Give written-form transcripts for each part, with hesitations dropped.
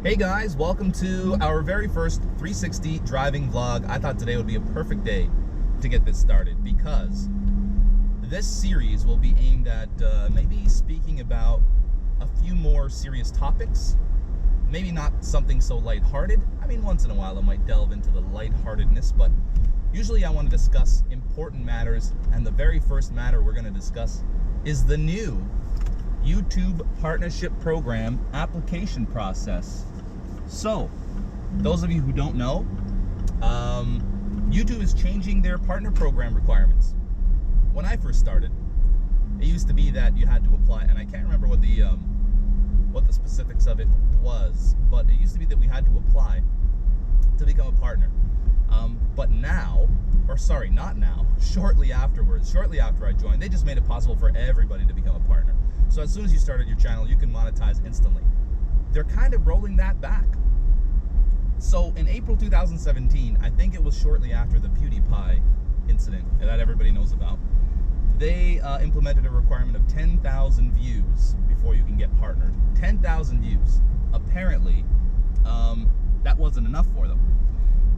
Hey guys, welcome to our very first 360 driving vlog. I thought today would be a perfect day to get this started because this series will be aimed at maybe speaking about a few more serious topics. Maybe not something so lighthearted. I mean, once in a while I might delve into the lightheartedness, but usually I want to discuss important matters, and the very first matter we're going to discuss is the new YouTube Partnership Program application process. So, those of you who don't know, YouTube is changing their partner program requirements. When I first started, it used to be that you had to apply, and I can't remember what the specifics of it was, but it used to be that we had to apply to become a partner. But now, or sorry, not now, shortly after I joined, they just made it possible for everybody to become a partner. So as soon as you started your channel, you can monetize instantly. They're kind of rolling that back. So in April 2017, I think it was shortly after the PewDiePie incident that everybody knows about, they implemented a requirement of 10,000 views before you can get partnered. 10,000 views. Apparently, that wasn't enough for them,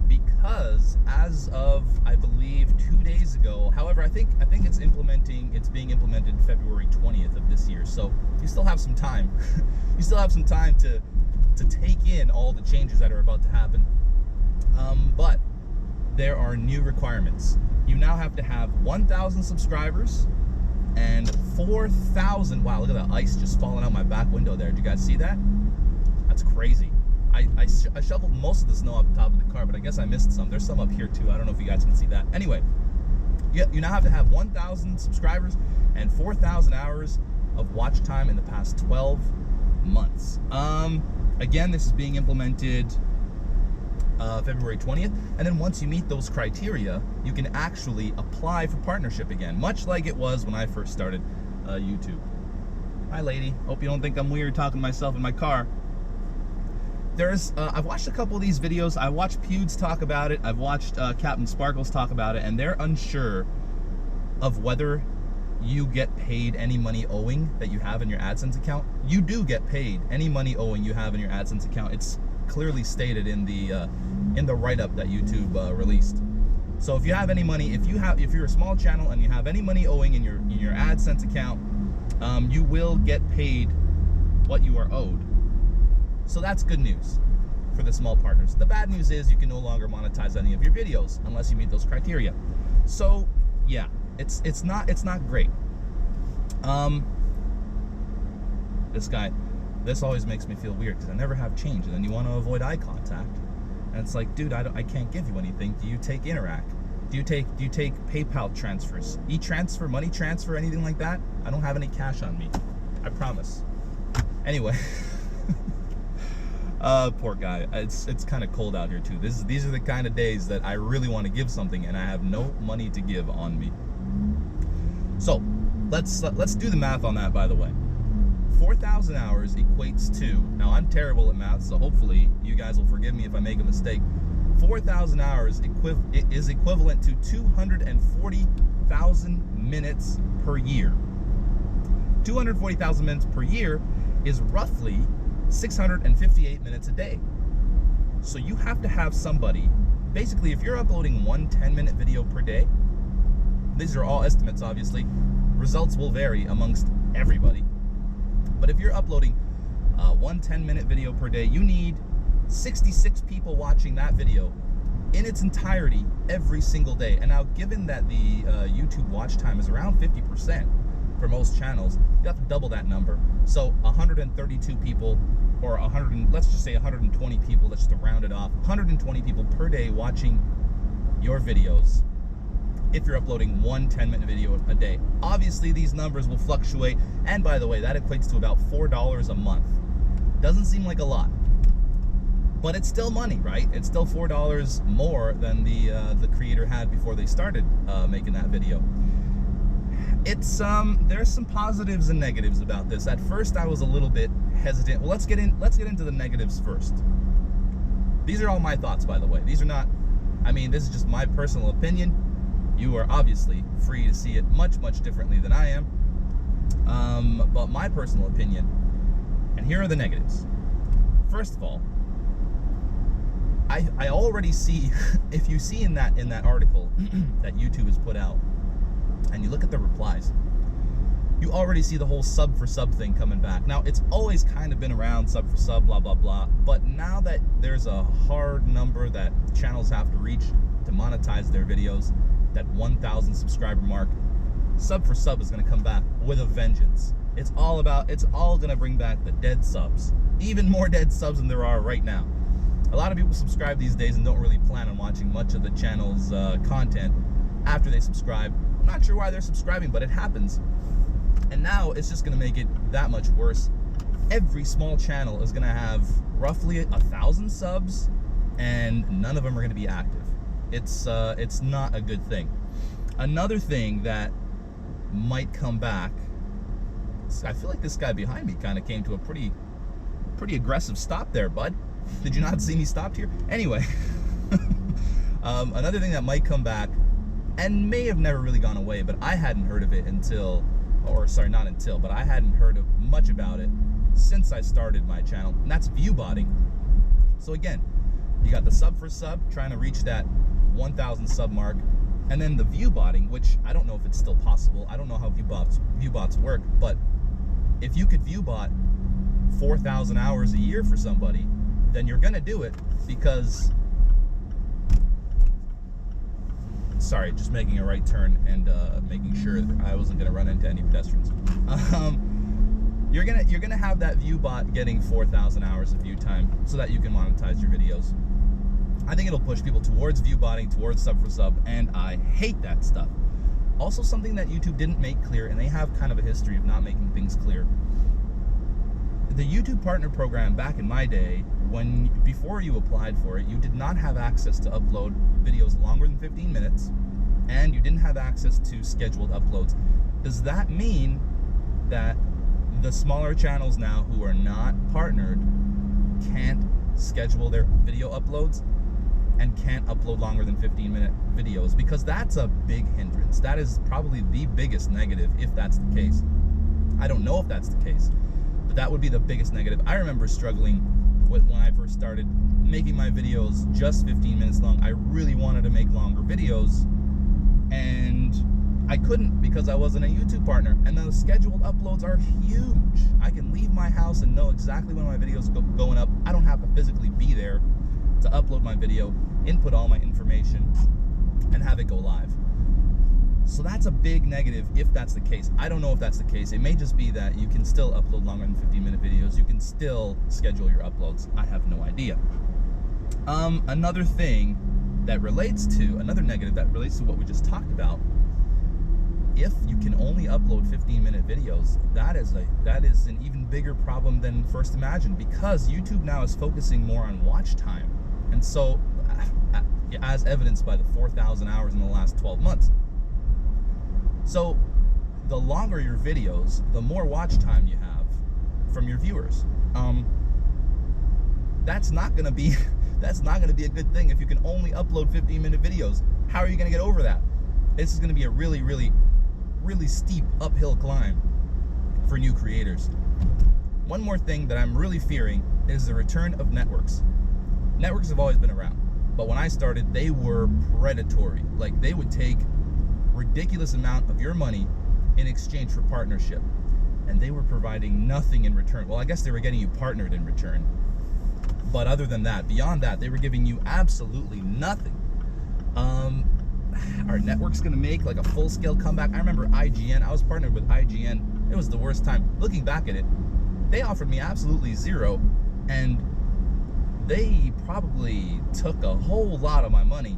because as of, I believe, 2 days ago, however, I think it's being implemented February 20th of this year, so you still have some time. You still have some time to take in all the changes that are about to happen. But there are new requirements. You now have to have 1,000 subscribers and 4,000, wow, look at that ice just falling out my back window there. Did you guys see that? That's crazy. I shoveled most of the snow off the top of the car, but I guess I missed some. There's some up here too. I don't know if you guys can see that. Anyway, you now have to have 1,000 subscribers and 4,000 hours of watch time in the past 12 months. Again, this is being implemented February 20th, and then once you meet those criteria, you can actually apply for partnership again, much like it was when I first started YouTube. Hi lady, hope you don't think I'm weird talking to myself in my car. I've watched a couple of these videos. I watched Pewds talk about it. I've watched Captain Sparkles talk about it, and they're unsure of whether you get paid any money owing that you have in your AdSense account. You do get paid any money owing you have in your AdSense account. It's clearly stated in the write-up that YouTube released. So if you have any money, if you're a small channel and you have any money owing in your AdSense account, you will get paid what you are owed. So that's good news for the small partners. The bad news is you can no longer monetize any of your videos unless you meet those criteria. So yeah, it's not great. This always makes me feel weird because I never have change, and then you want to avoid eye contact, and it's like, dude, I can't give you anything. Do you take Interac? Do you take PayPal transfers, e-transfer, money transfer, anything like that? I don't have any cash on me, I promise. Anyway. Poor guy. It's kind of cold out here too. These are the kind of days that I really want to give something and I have no money to give on me. So let's do the math on that. By the way, 4,000 hours equates to, now I'm terrible at math, so hopefully you guys will forgive me if I make a mistake. 4,000 hours is equivalent to 240,000 minutes per year. 240,000 minutes per year is roughly 658 minutes a day. So you have to have somebody, basically if you're uploading one 10-minute video per day, these are all estimates obviously, results will vary amongst everybody, but if you're uploading one 10-minute video per day, you need 66 people watching that video in its entirety every single day. And now given that the YouTube watch time is around 50% for most channels, you have to double that number. So 132 people, or let's just say 120 people, let's just round it off, 120 people per day watching your videos if you're uploading one 10-minute video a day. Obviously these numbers will fluctuate, and by the way, that equates to about $4 a month. Doesn't seem like a lot, but it's still money, right? It's still $4 more than the creator had before they started making that video. It's there's some positives and negatives about this. At first I was a little bit hesitant. Well, let's get into the negatives first. These are all my thoughts, by the way. These are not, I mean, this is just my personal opinion. You are obviously free to see it much differently than I am. But my personal opinion, and here are the negatives. First of all, I already see, if you see in that article that YouTube has put out, and you look at the replies, you already see the whole sub for sub thing coming back. Now, it's always kind of been around, sub for sub, blah, blah, blah. But now that there's a hard number that channels have to reach to monetize their videos, that 1,000 subscriber mark, sub for sub is going to come back with a vengeance. It's all going to bring back the dead subs. Even more dead subs than there are right now. A lot of people subscribe these days and don't really plan on watching much of the channel's content after they subscribe. I'm not sure why they're subscribing, but it happens. And now it's just going to make it that much worse. Every small channel is going to have roughly 1,000 subs, and none of them are going to be active. It's not a good thing. Another thing that might come back, I feel like this guy behind me kind of came to a pretty aggressive stop there, bud. Did you not see me stopped here? Anyway, another thing that might come back and may have never really gone away, but I hadn't heard of it until, but I hadn't heard of much about it since I started my channel, and that's viewbotting. So again, you got the sub for sub, trying to reach that 1,000 sub mark, and then the viewbotting, which I don't know if it's still possible. I don't know how viewbots work, but if you could viewbot 4,000 hours a year for somebody, then you're gonna do it because, sorry, just making a right turn and making sure that I wasn't gonna run into any pedestrians. You're gonna have that viewbot getting 4,000 hours of view time so that you can monetize your videos. I think it'll push people towards viewbotting, towards sub for sub, and I hate that stuff. Also, something that YouTube didn't make clear, and they have kind of a history of not making things clear. The YouTube Partner Program back in my day, before you applied for it, you did not have access to upload videos longer than 15 minutes, and you didn't have access to scheduled uploads. Does that mean that the smaller channels now who are not partnered can't schedule their video uploads and can't upload longer than 15-minute videos? Because that's a big hindrance. That is probably the biggest negative if that's the case. I don't know if that's the case, but that would be the biggest negative. I remember struggling with when I first started making my videos just 15 minutes long. I really wanted to make longer videos, and I couldn't because I wasn't a YouTube partner. And those scheduled uploads are huge. I can leave my house and know exactly when my videos are going up. I don't have to physically be there to upload my video, input all my information, and have it go live. So that's a big negative if that's the case. I don't know if that's the case. It may just be that you can still upload longer than 15-minute videos. You can still schedule your uploads. I have no idea. Another negative that relates to what we just talked about, if you can only upload 15-minute videos, that is an even bigger problem than first imagined, because YouTube now is focusing more on watch time. And so, as evidenced by the 4,000 hours in the last 12 months. So, the longer your videos, the more watch time you have from your viewers. That's not going to be a good thing if you can only upload 15-minute videos. How are you going to get over that? This is going to be a really, really, really steep uphill climb for new creators. One more thing that I'm really fearing is the return of networks. Networks have always been around, but when I started, they were predatory. Like, they would take ridiculous amount of your money in exchange for partnership, and they were providing nothing in return. Well, I guess they were getting you partnered in return, but other than that, beyond that, they were giving you absolutely nothing. Are networks gonna make like a full-scale comeback? I remember IGN. I was partnered with IGN. It was the worst time. Looking back at it, they offered me absolutely zero, and they probably took a whole lot of my money,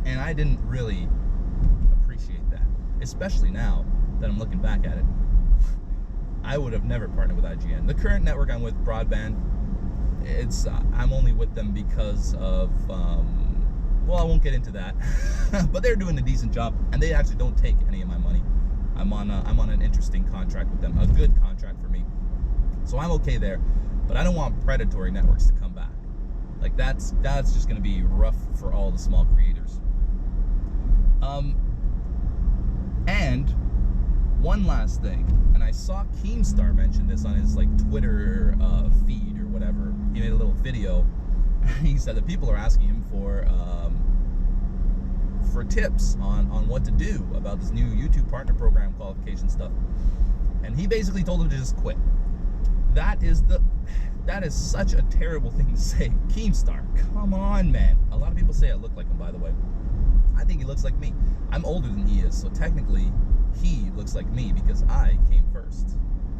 and I didn't really appreciate that, especially now that I'm looking back at it. I would have never partnered with IGN. The current network I'm with, Broadband, I'm only with them because of, well, I won't get into that, but they're doing a decent job, and they actually don't take any of my money. I'm on an interesting contract with them, a good contract for me, so I'm okay there. But I don't want predatory networks to come back. Like, that's just going to be rough for all the small creators. And one last thing, and I saw Keemstar mention this on his like Twitter feed or whatever. He made a little video he said that people are asking him for tips on what to do about this new YouTube partner program qualification stuff. And he basically told him to just quit. That is such a terrible thing to say. Keemstar, come on, man. A lot of people say I look like him, by the way. I think he looks like me. I'm older than he is, so technically he looks like me because I came first,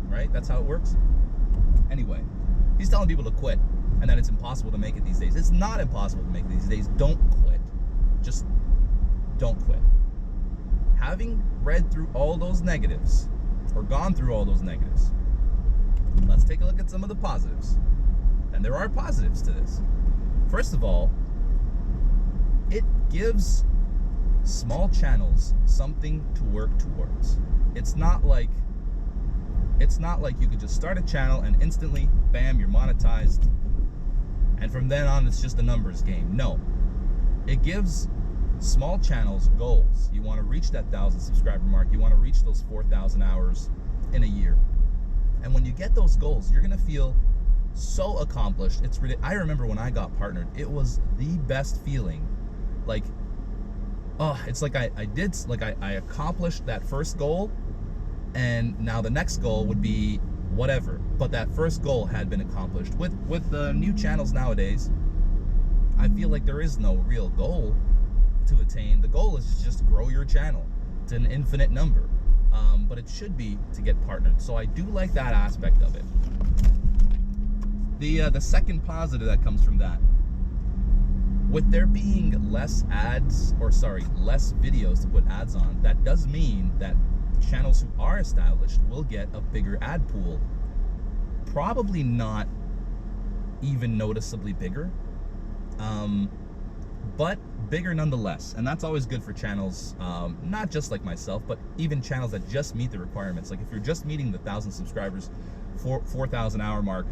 right? That's how it works. Anyway, he's telling people to quit and that it's impossible to make it these days. It's not impossible to make it these days. Don't quit. Just don't quit. Having read through all those negatives, or gone through all those negatives, let's take a look at some of the positives. And there are positives to this. First of all, it gives small channels something to work towards. It's not like you could just start a channel and instantly, bam, you're monetized, and from then on it's just a numbers game. No. It gives small channels goals. You want to reach that 1,000 subscriber mark. You want to reach those 4,000 hours in a year. And when you get those goals, you're going to feel so accomplished. It's really, I remember when I got partnered, it was the best feeling. Like, oh, it's like I accomplished that first goal, and now the next goal would be whatever. But that first goal had been accomplished. With the new channels nowadays, I feel like there is no real goal to attain. The goal is to just grow your channel to an infinite number. But it should be to get partnered. So I do like that aspect of it. The second positive that comes from that, with there being less videos to put ads on, that does mean that channels who are established will get a bigger ad pool. Probably not even noticeably bigger, but bigger nonetheless. And that's always good for channels, not just like myself, but even channels that just meet the requirements. Like if you're just meeting the 1,000 subscribers, 4,000 hour mark,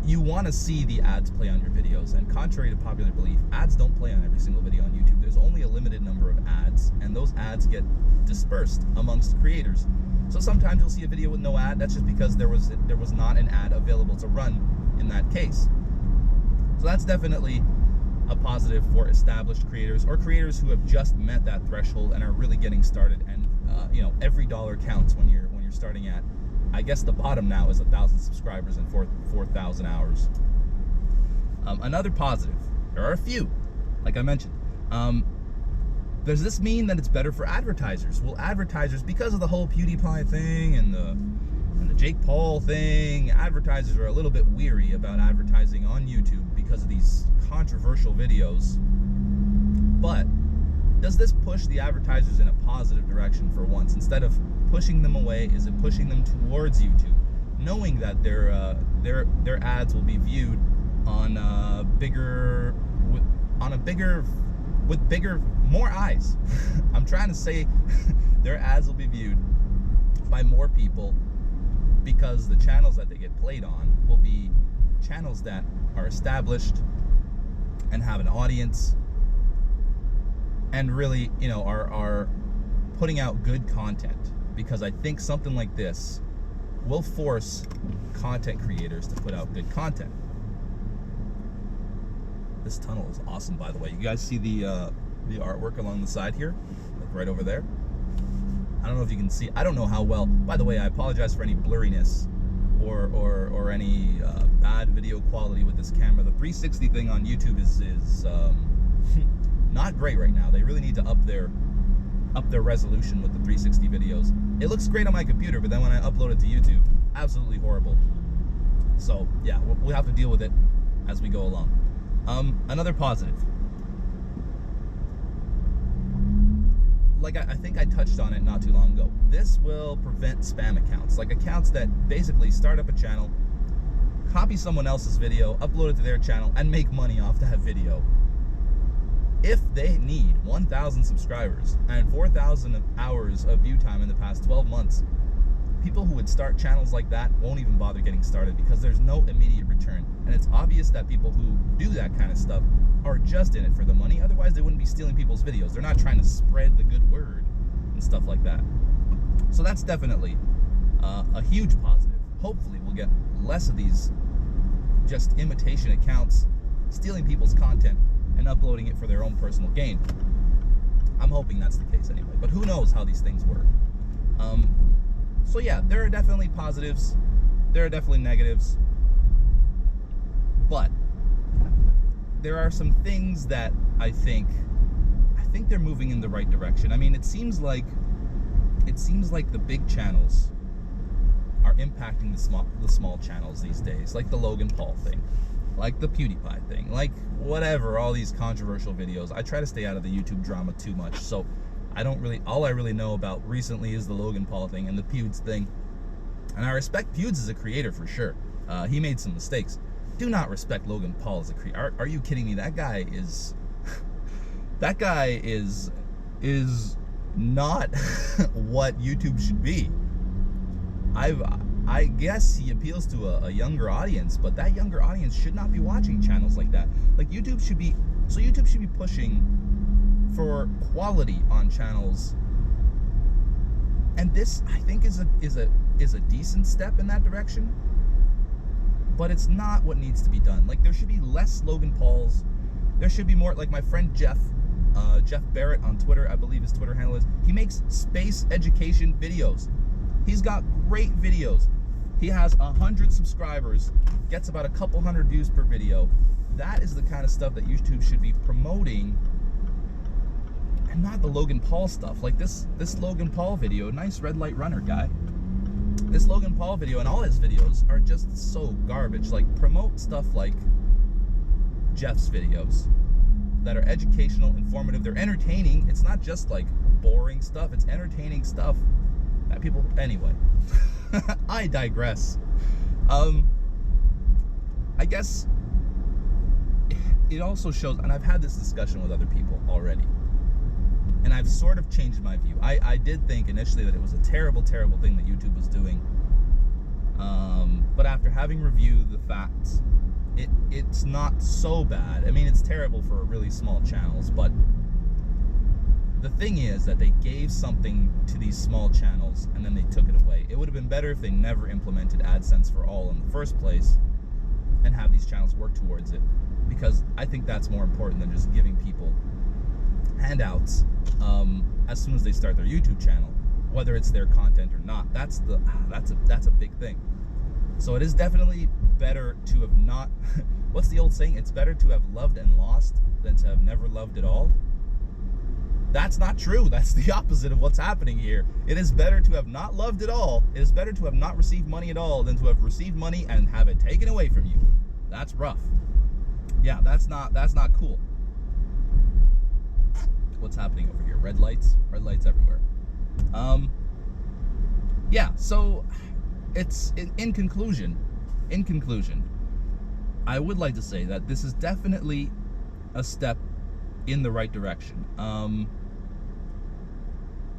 you want to see the ads play on your videos. And contrary to popular belief, ads don't play on every single video on YouTube. There's only a limited number of ads, and those ads get dispersed amongst creators. So sometimes you'll see a video with no ad. That's just because there was not an ad available to run in that case. So that's definitely a positive for established creators, or creators who have just met that threshold and are really getting started. And every dollar counts when you're starting at, I guess the bottom now is 1,000 subscribers and 4,000 hours. Another positive, there are a few, like I mentioned. Does this mean that it's better for advertisers? Well, advertisers, because of the whole PewDiePie thing and the Jake Paul thing, advertisers are a little bit weary about advertising on YouTube because of these controversial videos. But does this push the advertisers in a positive direction for once? Instead of pushing them away, is it pushing them towards YouTube, knowing that their ads will be viewed on more eyes? I'm trying to say their ads will be viewed by more people, because the channels that they get played on will be channels that are established and have an audience and really, are putting out good content. Because I think something like this will force content creators to put out good content. This tunnel is awesome, by the way. You guys see the artwork along the side here, like right over there? I don't know if you can see. I don't know how well. By the way, I apologize for any blurriness or any bad video quality with this camera. The 360 thing on YouTube is not great right now. They really need to up their resolution with the 360 videos. It looks great on my computer, but then when I upload it to YouTube, absolutely horrible. So yeah, we'll have to deal with it as we go along. Another positive, like I think I touched on it not too long ago, this will prevent spam accounts, like accounts that basically start up a channel, copy someone else's video, upload it to their channel, and make money off that video. If they need 1,000 subscribers and 4,000 hours of view time in the past 12 months, people who would start channels like that won't even bother getting started, because there's no immediate return. And it's obvious that people who do that kind of stuff are just in it for the money. Otherwise, they wouldn't be stealing people's videos. They're not trying to spread the good word and stuff like that. So that's definitely a huge positive. Hopefully, we'll get less of these just imitation accounts stealing people's content and uploading it for their own personal gain. I'm hoping that's the case anyway, but who knows how these things work. So yeah, there are definitely positives, there are definitely negatives, but there are some things that I think they're moving in the right direction. I mean, it seems like the big channels are impacting the small channels these days, like the Logan Paul thing, like the PewDiePie thing, like whatever, all these controversial videos. I try to stay out of the YouTube drama too much, so all I really know about recently is the Logan Paul thing and the Pewds thing. And I respect Pewds as a creator for sure. He made some mistakes. Do not respect Logan Paul as a creator. Are you kidding me? That guy is not what YouTube should be. I guess he appeals to a younger audience, but that younger audience should not be watching channels like that. Like YouTube should be pushing for quality on channels, and this I think is a decent step in that direction. But it's not what needs to be done. Like, there should be less Logan Pauls. There should be more, like my friend Jeff Barrett on Twitter, I believe his Twitter handle is. He makes space education videos. He's got great videos. He has 100 subscribers, gets about a couple hundred views per video. That is the kind of stuff that YouTube should be promoting, and not the Logan Paul stuff. Like this Logan Paul video, nice red light runner guy. This Logan Paul video and all his videos are just so garbage. Like, promote stuff like Jeff's videos that are educational, informative, they're entertaining. It's not just like boring stuff, it's entertaining stuff that people, anyway. I digress. I guess it also shows, and I've had this discussion with other people already, and I've sort of changed my view. I did think initially that it was a terrible, terrible thing that YouTube was doing. But after having reviewed the facts, it's not so bad. I mean, it's terrible for really small channels, but the thing is that they gave something to these small channels and then they took it away. It would have been better if they never implemented AdSense for all in the first place and have these channels work towards it, because I think that's more important than just giving people handouts as soon as they start their YouTube channel, whether it's their content or not. That's a big thing. So it is definitely better to have not what's the old saying? It's better to have loved and lost than to have never loved at all. That's not true. That's the opposite of what's happening here. It is better to have not loved at all. It is better to have not received money at all than to have received money and have it taken away from you. That's rough. Yeah, that's not cool. What's happening over here? Red lights everywhere. Yeah, so it's in conclusion, I would like to say that this is definitely a step in the right direction.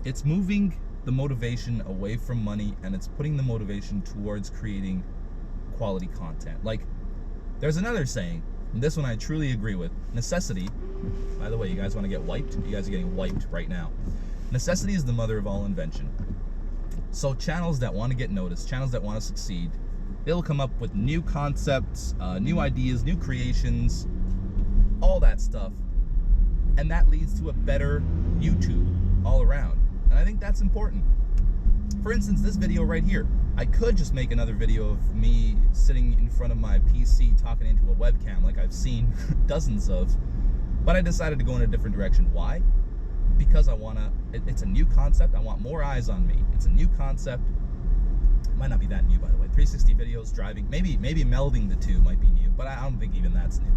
It's moving the motivation away from money, and it's putting the motivation towards creating quality content. Like, there's another saying, and this one I truly agree with. Necessity, by the way, you guys want to get wiped? You guys are getting wiped right now. Necessity is the mother of all invention. So channels that want to get noticed, channels that want to succeed, they'll come up with new concepts, new ideas, new creations, all that stuff. And that leads to a better YouTube all around. And I think that's important. For instance, this video right here, I could just make another video of me sitting in front of my PC talking into a webcam like I've seen dozens of, but I decided to go in a different direction. Why? Because it's a new concept. I want more eyes on me. It's a new concept. It might not be that new, by the way. 360 videos, driving, maybe melding the two might be new, but I don't think even that's new.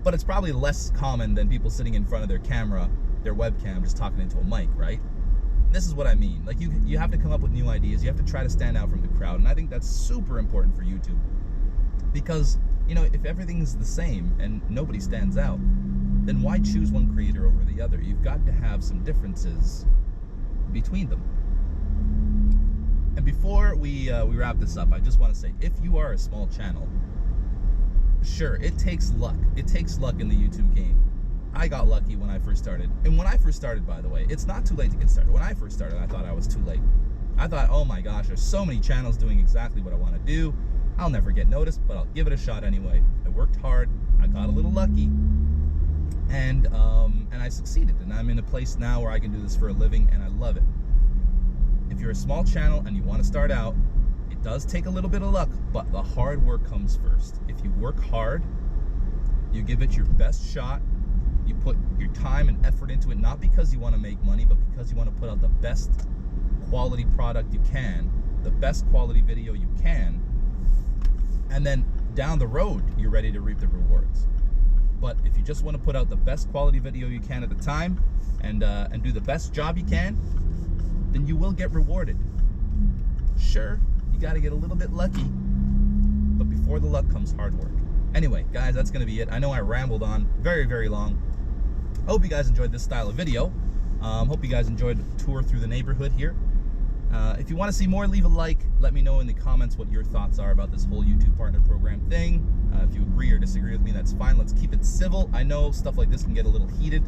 But it's probably less common than people sitting in front of their camera, their webcam, just talking into a mic, right? This is what I mean. Like, you have to come up with new ideas. You have to try to stand out from the crowd, and I think that's super important for YouTube. Because, you know, if everything's the same and nobody stands out, then why choose one creator over the other? You've got to have some differences between them. And before we wrap this up, I just want to say, if you are a small channel, sure, it takes luck. It takes luck in the YouTube game. I got lucky when I first started. And when I first started, by the way, it's not too late to get started. When I first started, I thought I was too late. I thought, oh my gosh, there's so many channels doing exactly what I want to do. I'll never get noticed, but I'll give it a shot anyway. I worked hard, I got a little lucky, and I succeeded, and I'm in a place now where I can do this for a living, and I love it. If you're a small channel and you want to start out, it does take a little bit of luck, but the hard work comes first. If you work hard, you give it your best shot, you put your time and effort into it, not because you want to make money, but because you want to put out the best quality product you can, the best quality video you can, and then down the road, you're ready to reap the rewards. But if you just want to put out the best quality video you can at the time and do the best job you can, then you will get rewarded. Sure, you got to get a little bit lucky, but before the luck comes hard work. Anyway, guys, that's going to be it. I know I rambled on very, very long. I hope you guys enjoyed this style of video. Hope you guys enjoyed the tour through the neighborhood here. If you want to see more, leave a like. Let me know in the comments what your thoughts are about this whole YouTube Partner Program thing. If you agree or disagree with me, that's fine. Let's keep it civil. I know stuff like this can get a little heated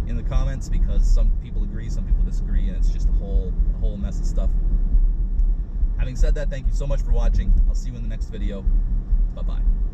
in the comments because some people agree, some people disagree, and it's just a whole mess of stuff. Having said that, thank you so much for watching. I'll see you in the next video. Bye-bye.